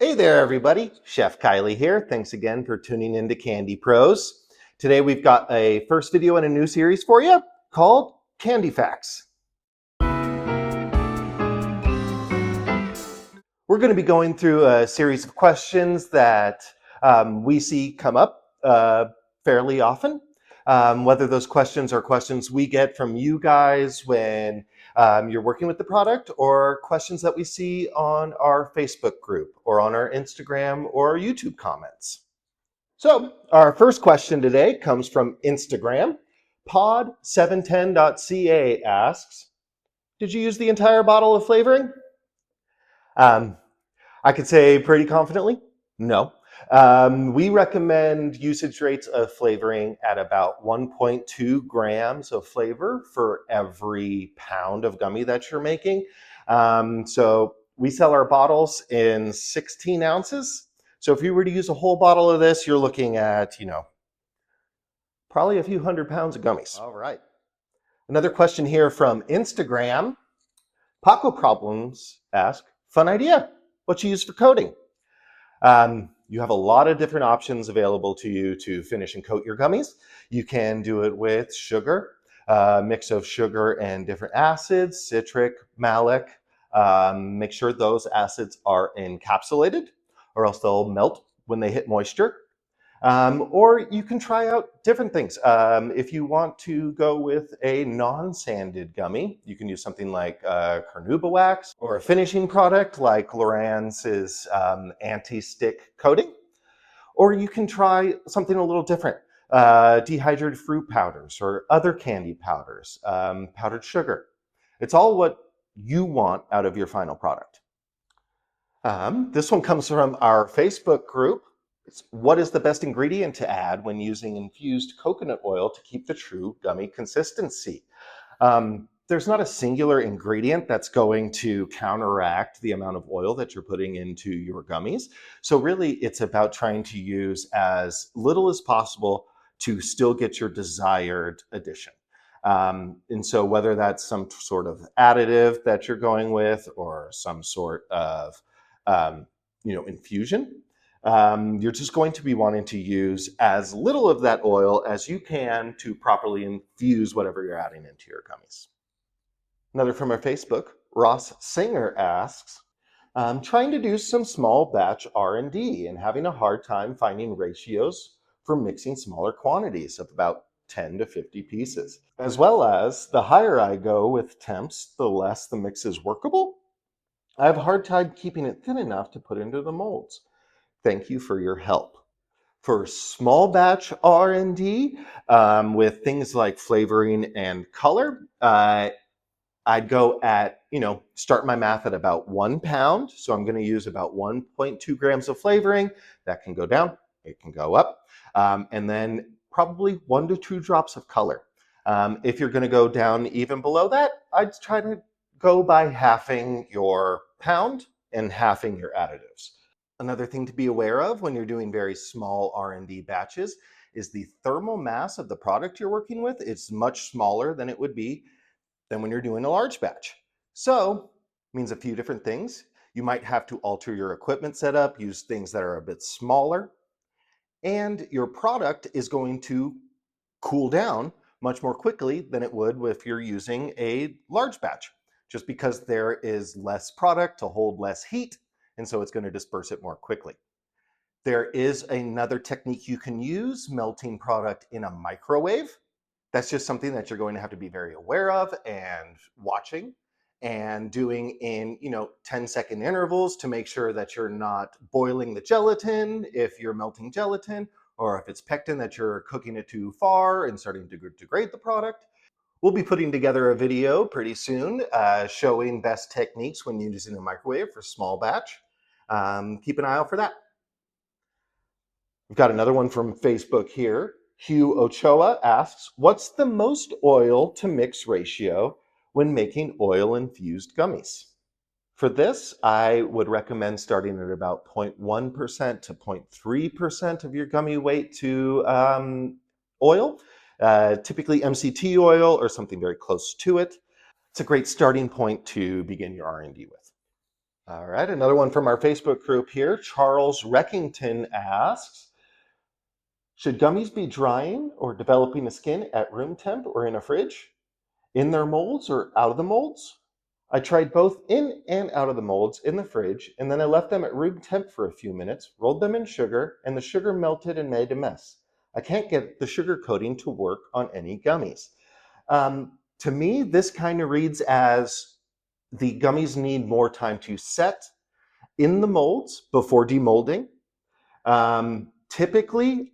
Hey there, everybody. Chef Kylie here. Thanks again for tuning into Candy Pros. Today we've got a first video in a new series for you called Candy Facts. We're going to be going through a series of questions that we see come up fairly often. Whether those questions are questions we get from you guys when you're working with the product, or questions that we see on our Facebook group or on our Instagram or YouTube comments. So our first question today comes from Instagram. Pod710.ca asks, did you use the entire bottle of flavoring? I could say pretty confidently, no. We recommend usage rates of flavoring at about 1.2 grams of flavor for every pound of gummy that you're making. So we sell our bottles in 16 ounces. So if you were to use a whole bottle of this, you're looking at, probably a few 100 pounds of gummies. All right. Another question here from Instagram. Paco Problems ask, fun idea. What you use for coating? You have a lot of different options available to you to finish and coat your gummies. You can do it with sugar, a mix of sugar and different acids, citric, malic. Make sure those acids are encapsulated or else they'll melt when they hit moisture. Or you can try out different things. If you want to go with a non-sanded gummy, you can use something like carnauba wax or a finishing product like Loran's anti-stick coating. Or you can try something a little different, dehydrated fruit powders or other candy powders, powdered sugar. It's all what you want out of your final product. This one comes from our Facebook group. What is the best ingredient to add when using infused coconut oil to keep the true gummy consistency? There's not a singular ingredient that's going to counteract the amount of oil that you're putting into your gummies. So really, it's about trying to use as little as possible to still get your desired addition. And so whether that's some sort of additive that you're going with or some sort of infusion, you're just going to be wanting to use as little of that oil as you can to properly infuse whatever you're adding into your gummies. Another from our Facebook, Ross Singer asks, trying to do some small batch R&D and having a hard time finding ratios for mixing smaller quantities of about 10 to 50 pieces, as well as the higher I go with temps, the less the mix is workable. I have a hard time keeping it thin enough to put into the molds. Thank you for your help. For small batch R&D with things like flavoring and color, I'd go at, start my math at about 1 pound. So I'm going to use about 1.2 grams of flavoring. That can go down, it can go up. And then probably 1 to 2 drops of color. If you're going to go down even below that, I'd try to go by halving your pound and halving your additives. Another thing to be aware of when you're doing very small R&D batches is the thermal mass of the product you're working with is much smaller than it would be than when you're doing a large batch. So it means a few different things. You might have to alter your equipment setup, use things that are a bit smaller, and your product is going to cool down much more quickly than it would if you're using a large batch, just because there is less product to hold less heat. And so it's going to disperse it more quickly. There is another technique you can use, melting product in a microwave. That's just something that you're going to have to be very aware of and watching and doing in 10-second intervals to make sure that you're not boiling the gelatin if you're melting gelatin, or if it's pectin that you're cooking it too far and starting to degrade the product. We'll be putting together a video pretty soon showing best techniques when using a microwave for small batch. Keep an eye out for that. We've got another one from Facebook here. Hugh Ochoa asks, what's the most oil to mix ratio when making oil-infused gummies? For this, I would recommend starting at about 0.1% to 0.3% of your gummy weight to oil, typically MCT oil or something very close to it. It's a great starting point to begin your R&D with. All right, another one from our Facebook group here. Charles Reckington asks, should gummies be drying or developing a skin at room temp or in a fridge? In their molds or out of the molds? I tried both in and out of the molds in the fridge, and then I left them at room temp for a few minutes, rolled them in sugar, and the sugar melted and made a mess. I can't get the sugar coating to work on any gummies. To me, this kind of reads as the gummies need more time to set in the molds before demolding. Typically,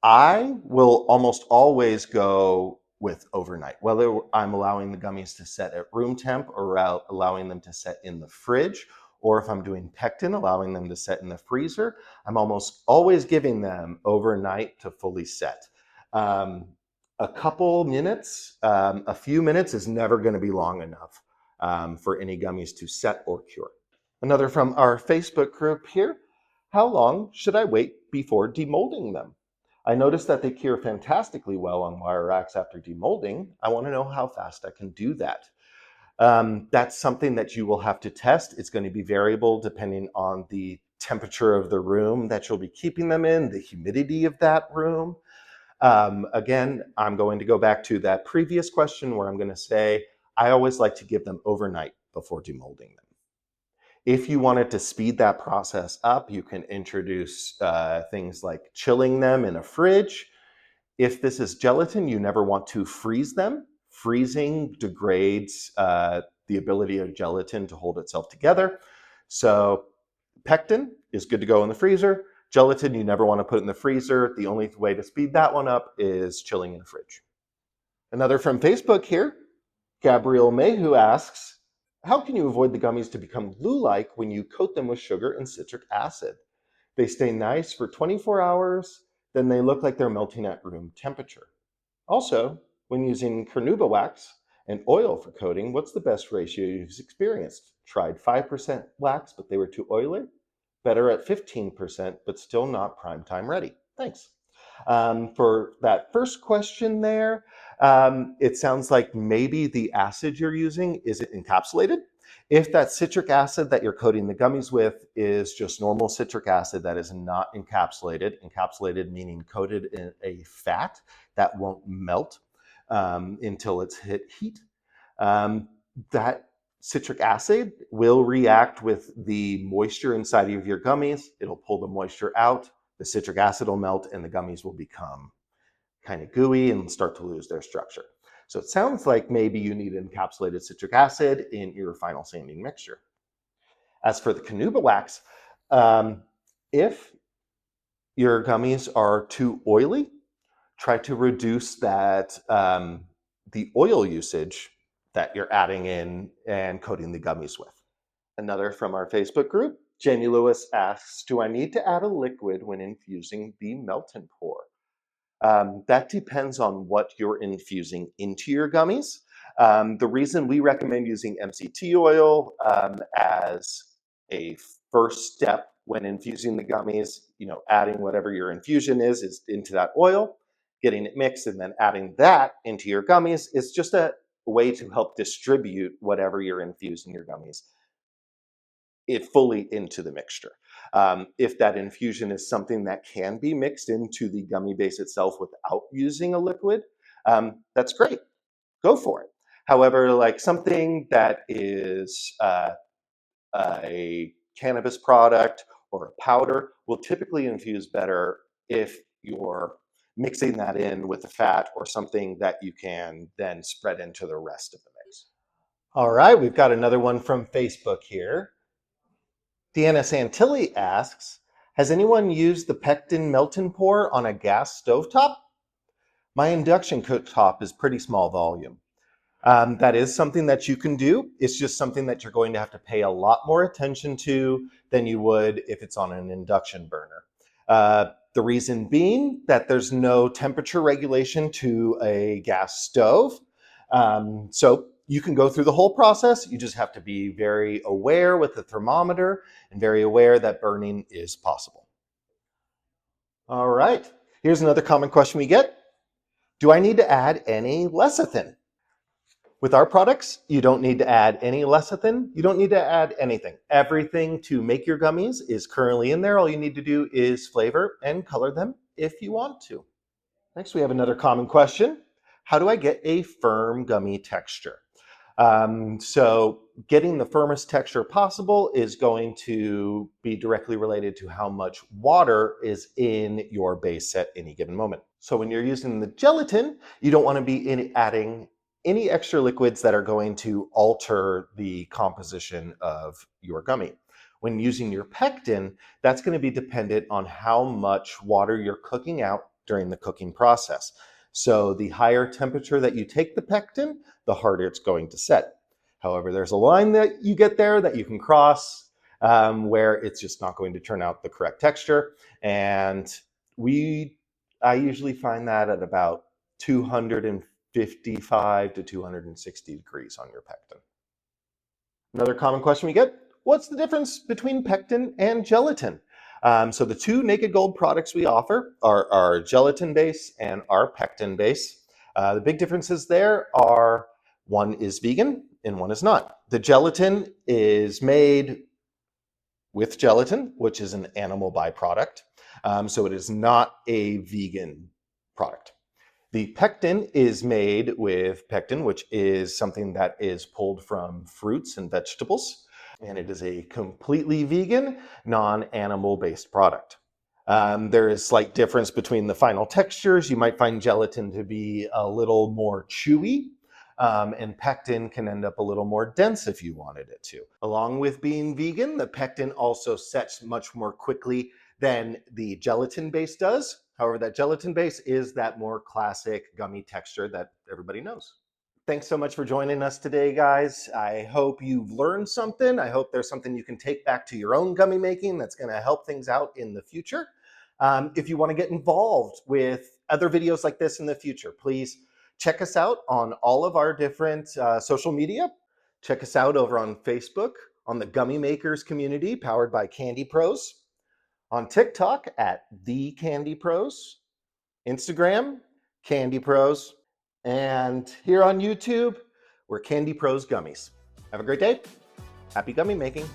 I will almost always go with overnight, whether I'm allowing the gummies to set at room temp or allowing them to set in the fridge, or if I'm doing pectin, allowing them to set in the freezer. I'm almost always giving them overnight to fully set. A couple minutes, a few minutes is never going to be long enough for any gummies to set or cure. Another from our Facebook group here. How long should I wait before demolding them? I noticed that they cure fantastically well on wire racks after demolding. I want to know how fast I can do that. That's something that you will have to test. It's going to be variable depending on the temperature of the room that you'll be keeping them in, the humidity of that room. Again, I'm going to go back to that previous question where I'm going to say, I always like to give them overnight before demolding them. If you wanted to speed that process up, you can introduce things like chilling them in a fridge. If this is gelatin, you never want to freeze them. Freezing degrades the ability of gelatin to hold itself together. So pectin is good to go in the freezer. Gelatin, you never want to put in the freezer. The only way to speed that one up is chilling in the fridge. Another from Facebook here, Gabrielle Mayhew asks, how can you avoid the gummies to become glue-like when you coat them with sugar and citric acid? They stay nice for 24 hours, then they look like they're melting at room temperature. Also, when using carnauba wax and oil for coating, what's the best ratio you've experienced? Tried 5% wax, but they were too oily? Better at 15%, but still not prime time ready. Thanks. For that first question there, it sounds like maybe the acid you're using isn't encapsulated. If that citric acid that you're coating the gummies with is just normal citric acid that is not encapsulated meaning coated in a fat that won't melt until it's hit heat, that citric acid will react with the moisture inside of your gummies. It'll pull the moisture out, the citric acid will melt, and the gummies will become kind of gooey and start to lose their structure. So it sounds like maybe you need encapsulated citric acid in your final sanding mixture. As for the carnauba wax, if your gummies are too oily, try to reduce that the oil usage that you're adding in and coating the gummies with. Another from our Facebook group, Jamie Lewis asks, do I need to add a liquid when infusing the melt and pour? That depends on what you're infusing into your gummies. The reason we recommend using MCT oil as a first step when infusing the gummies, adding whatever your infusion is into that oil, getting it mixed, and then adding that into your gummies is just a way to help distribute whatever you're infusing your gummies fully into the mixture. If that infusion is something that can be mixed into the gummy base itself without using a liquid, that's great. Go for it. However, like something that is a cannabis product or a powder will typically infuse better if you're mixing that in with a fat or something that you can then spread into the rest of the mix. All right, we've got another one from Facebook here. Deanna Santilli asks, has anyone used the Pectin melt and pour on a gas stovetop? My induction cooktop is pretty small volume. That is something that you can do. It's just something that you're going to have to pay a lot more attention to than you would if it's on an induction burner. The reason being that there's no temperature regulation to a gas stove. So you can go through the whole process. You just have to be very aware with the thermometer and very aware that burning is possible. All right, here's another common question we get. Do I need to add any lecithin? With our products, you don't need to add any lecithin. You don't need to add anything. Everything to make your gummies is currently in there. All you need to do is flavor and color them if you want to. Next, we have another common question. How do I get a firm gummy texture? So getting the firmest texture possible is going to be directly related to how much water is in your base at any given moment. So when you're using the gelatin, you don't want to be adding any extra liquids that are going to alter the composition of your gummy. When using your pectin, that's going to be dependent on how much water you're cooking out during the cooking process. So the higher temperature that you take the pectin, the harder it's going to set. However, there's a line that you get there that you can cross where it's just not going to turn out the correct texture. And I usually find that at about 255 to 260 degrees on your pectin. Another common question we get, what's the difference between pectin and gelatin? So the two Naked Gold products we offer are our gelatin base and our pectin base. The big differences there are one is vegan and one is not. The gelatin is made with gelatin, which is an animal byproduct. So it is not a vegan product. The pectin is made with pectin, which is something that is pulled from fruits and vegetables. And it is a completely vegan, non-animal based product. There is slight difference between the final textures. You might find gelatin to be a little more chewy, and pectin can end up a little more dense if you wanted it to. Along with being vegan, the pectin also sets much more quickly than the gelatin base does. However, that gelatin base is that more classic gummy texture that everybody knows. Thanks so much for joining us today, guys. I hope you've learned something. I hope there's something you can take back to your own gummy making that's going to help things out in the future. If you want to get involved with other videos like this in the future, please check us out on all of our different social media. Check us out over on Facebook, on the Gummy Makers community powered by Candy Pros, on TikTok at The Candy Pros, Instagram, Candy Pros, and here on YouTube, we're Candy Pros Gummies. Have a great day. Happy gummy making.